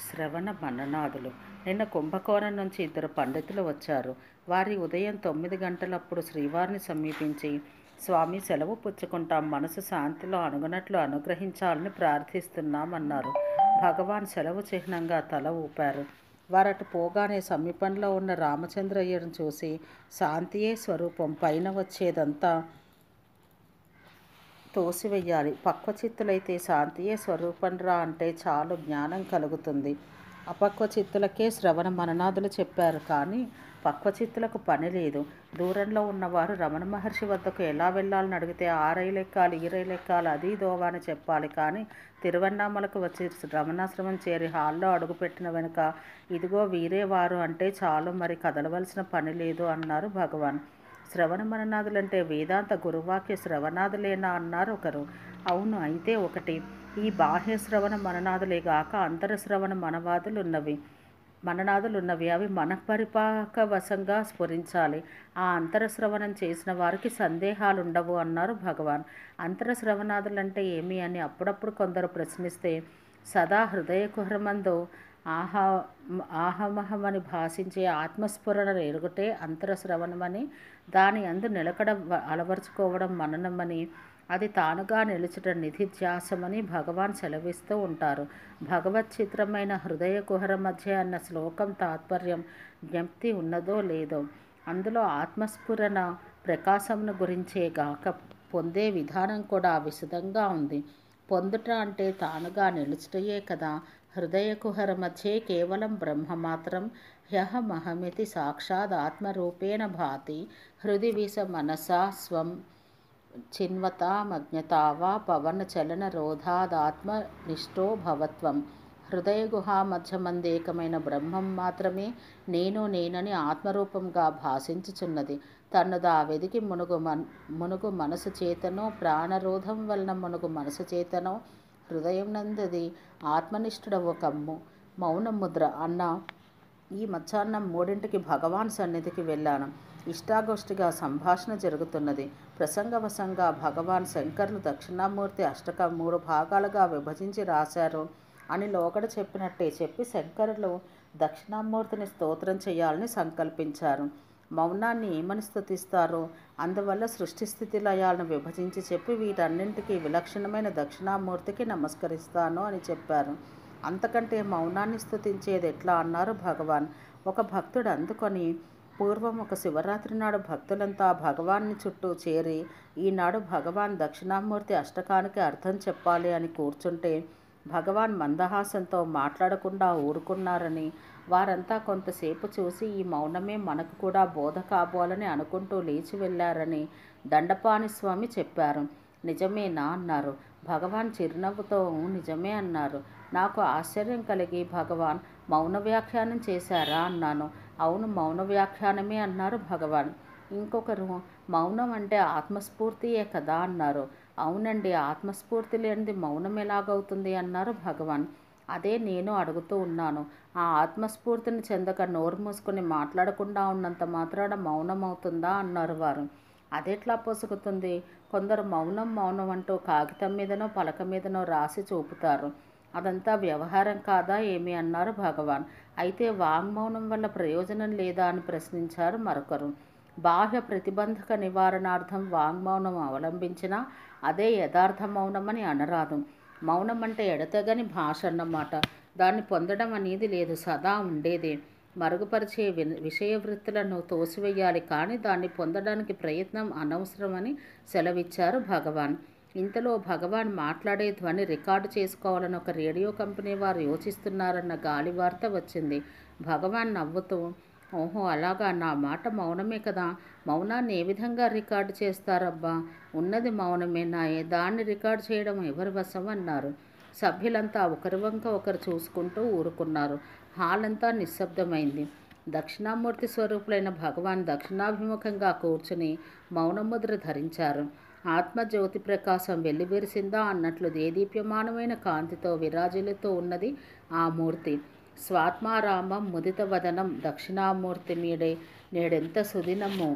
శ్రవణ మననాదులు. నిన్న కుంభకోణం నుంచి 2 పండితులు వచ్చారు. వారి ఉదయం 9 గంటలప్పుడు శ్రీవారిని సమీపించి, స్వామి సెలవు పుచ్చుకుంటాం, మనసు శాంతిలో అణుగునట్లు అనుగ్రహించాలని ప్రార్థిస్తున్నామన్నారు. భగవాన్ సెలవు చిహ్నంగా తల ఊపారు. వారటు పోగానే సమీపంలో ఉన్న రామచంద్రయ్యను చూసి, శాంతియే స్వరూపం, పైన వచ్చేదంతా తోసివెయ్యాలి. పక్వచిత్తులైతే శాంతియే స్వరూపంరా అంటే చాలు, జ్ఞానం కలుగుతుంది. అపక్వచిత్తులకే శ్రవణ మననాదులు చెప్పారు, కానీ పక్వచిత్తులకు పని లేదు. దూరంలో ఉన్నవారు రమణ మహర్షి వద్దకు ఎలా వెళ్ళాలని అడిగితే ఆ రైలు ఎక్కాలి, ఈ రైలు ఎక్కాలి, అది దోవ అని చెప్పాలి. కానీ తిరువన్నామలకు వచ్చి రమణాశ్రమం చేరి హాల్లో అడుగుపెట్టిన వెనుక ఇదిగో వీరే వారు అంటే చాలు, మరి కదలవలసిన పని లేదు అన్నారు భగవాన్. శ్రవణ మననాదులంటే వేదాంత గురువాక్య శ్రవణాదులేనా అన్నారు ఒకరు. అవును, అయితే ఒకటి. ఈ బాహ్య శ్రవణ మననాదులేగాక అంతరశ్రవణ మననాదులున్నవి. అవి మనఃపరిపాకవశంగా స్ఫురించాలి. ఆ అంతరశ్రవణం చేసిన వారికి సందేహాలుండవు అన్నారు భగవాన్. అంతరశ్రవణాదులంటే ఏమి అని అప్పుడప్పుడు కొందరు ప్రశ్నిస్తే, సదా హృదయకుహరమందు ఆహమహమని భాషించే ఆత్మస్ఫురణ ఎరుగుటే అంతరశ్రవణమని, దాని అందు నిలకడ అలవరుచుకోవడం మననమని, అది తానుగా నిలుచుట నిధిధ్యాసమని భగవాన్ సెలవిస్తూ ఉంటారు. భగవత్ చిత్రమైన హృదయ కుహర మధ్య అన్న శ్లోకం తాత్పర్యం జ్ఞప్తి ఉన్నదో లేదో, అందులో ఆత్మస్ఫురణ ప్రకాశమును గురించే గాక పొందే విధానం కూడా విశదంగా ఉంది. పొందుట అంటే తానుగా నిలుచుటయే కదా. హృదయ కుహర మధ్యే కేవలం బ్రహ్మ మాత్రం హ్యహమహమితి సాక్షాద్ ఆత్మరూపేణ భాతి హృది విష మనసా స్వం చిన్వతామజ్ఞతా వా పవన చలన రోధాదాత్మనిష్టో భవత్వం. హృదయ గుహా మధ్యమందేకమైన బ్రహ్మం మాత్రమే నేనని ఆత్మరూపంగా భాషించుచున్నది. తన్నుదా వెదికి మునుగు మనసు చేతనో, ప్రాణరోధం వలన మునుగు మనసు చేతనో, హృదయం నందది ఆత్మనిష్ఠుడవు కమ్ము. మౌనముద్ర అన్న ఈ మధ్యాహ్నం 3ంటికి భగవాన్ సన్నిధికి వెళ్ళాను. ఇష్టాగోష్ఠిగా సంభాషణ జరుగుతున్నది. ప్రసంగవశంగా భగవాన్ శంకర్లు దక్షిణామూర్తి అష్టకం 3 భాగాలుగా విభజించి రాశారు అని లోగడ చెప్పినట్టే చెప్పి శంకరులు దక్షిణామూర్తిని స్తోత్రం చేయాలని సంకల్పించారు. మౌనాన్ని ఏమని స్తుతిస్తారో అందువల్ల సృష్టి స్థితి లయాలను విభజించి చెప్పి వీటన్నింటికీ విలక్షణమైన దక్షిణామూర్తికి నమస్కరిస్తాను అని చెప్పారు. అంతకంటే మౌనాన్ని స్తుతించేది ఎట్లా అన్నారు భగవాన్. ఒక భక్తుడు అందుకొని, పూర్వం ఒక శివరాత్రి నాడు భక్తులంతా భగవాన్ని చుట్టూ చేరి, ఈనాడు భగవాన్ దక్షిణామూర్తి అష్టకానికి అర్థం చెప్పాలి అని కూర్చుంటే భగవాన్ మందహాసంతో మాట్లాడకుండా ఊరుకున్నారని, వారంతా కొంతసేపు చూసి ఈ మౌనమే మనకు కూడా బోధ కాబోలని అనుకుంటూ లేచి వెళ్ళారని దండపాణి స్వామి చెప్పారు. నిజమేనా అన్నారు. భగవాన్ చిరునవ్వుతో నిజమే అన్నారు. నాకు ఆశ్చర్యం కలిగి, భగవాన్ మౌన వ్యాఖ్యానం చేశారా అన్నాను. అవును, మౌన వ్యాఖ్యానమే అన్నారు భగవాన్. ఇంకొకరు, మౌనం అంటే ఆత్మస్ఫూర్తియే కదా అన్నారు. అవునండి, ఆత్మస్ఫూర్తి లేనిది మౌనం ఎలాగవుతుంది అన్నారు భగవాన్. అదే నేను అడుగుతూ ఉన్నాను. ఆ ఆత్మస్ఫూర్తిని చెందక నోరు మూసుకొని మాట్లాడకుండా ఉన్నంత మాత్రాన మౌనం అవుతుందా అన్నారు వారు. అదెట్లా పొసుగుతుంది? కొందరు మౌనం అంటూ కాగితం మీదనో పలక మీదనో రాసి చూపుతారు. అదంతా వ్యవహారం కాదా ఏమి అన్నారు భగవాన్. అయితే వాంగ్మౌనం వల్ల ప్రయోజనం లేదా అని ప్రశ్నించారు మరొకరు. బాహ్య ప్రతిబంధక నివారణార్థం వాంగ్మౌనం అవలంబించినా అదే యథార్థ మౌనమని అనరాదు. మౌనం అంటే ఎడతెగని భాష అన్నమాట. దాన్ని పొందడం అనేది లేదు, సదా ఉండేదే. మరుగుపరిచే విషయ వృత్తులను తోసివేయాలి, కానీ దాన్ని పొందడానికి ప్రయత్నం అనవసరమని సెలవిచ్చారు భగవాన్. ఇంతలో భగవాన్ మాట్లాడే ధ్వని రికార్డు చేసుకోవాలని ఒక రేడియో కంపెనీ వారు యోచిస్తున్నారన్న గాలి వార్త వచ్చింది. భగవాన్ నవ్వుతూ, ఓహో అలాగా, నా మాట మౌనమే కదా, మౌనాన్ని ఏ విధంగా రికార్డు చేస్తారబ్బా, ఉన్నది మౌనమేనాయే, దాన్ని రికార్డు చేయడం ఎవరి వశం అన్నారు. సభ్యులంతా ఒకరి వంక ఒకరు చూసుకుంటూ ఊరుకున్నారు. హాల్ అంతా నిశ్శబ్దమైంది. దక్షిణామూర్తి స్వరూపులైన భగవాన్ దక్షిణాభిముఖంగా కూర్చుని మౌనముద్ర ధరించారు. ఆత్మజ్యోతి ప్రకాశం వెల్లివిరిసిందా అన్నట్లు దేదీప్యమానమైన కాంతితో విరాజిల్లుతూ ఉన్నది ఆ మూర్తి. స్వాత్మారామం ముదిత వదనం దక్షిణామూర్తి మీడే నేడెంత సుదినము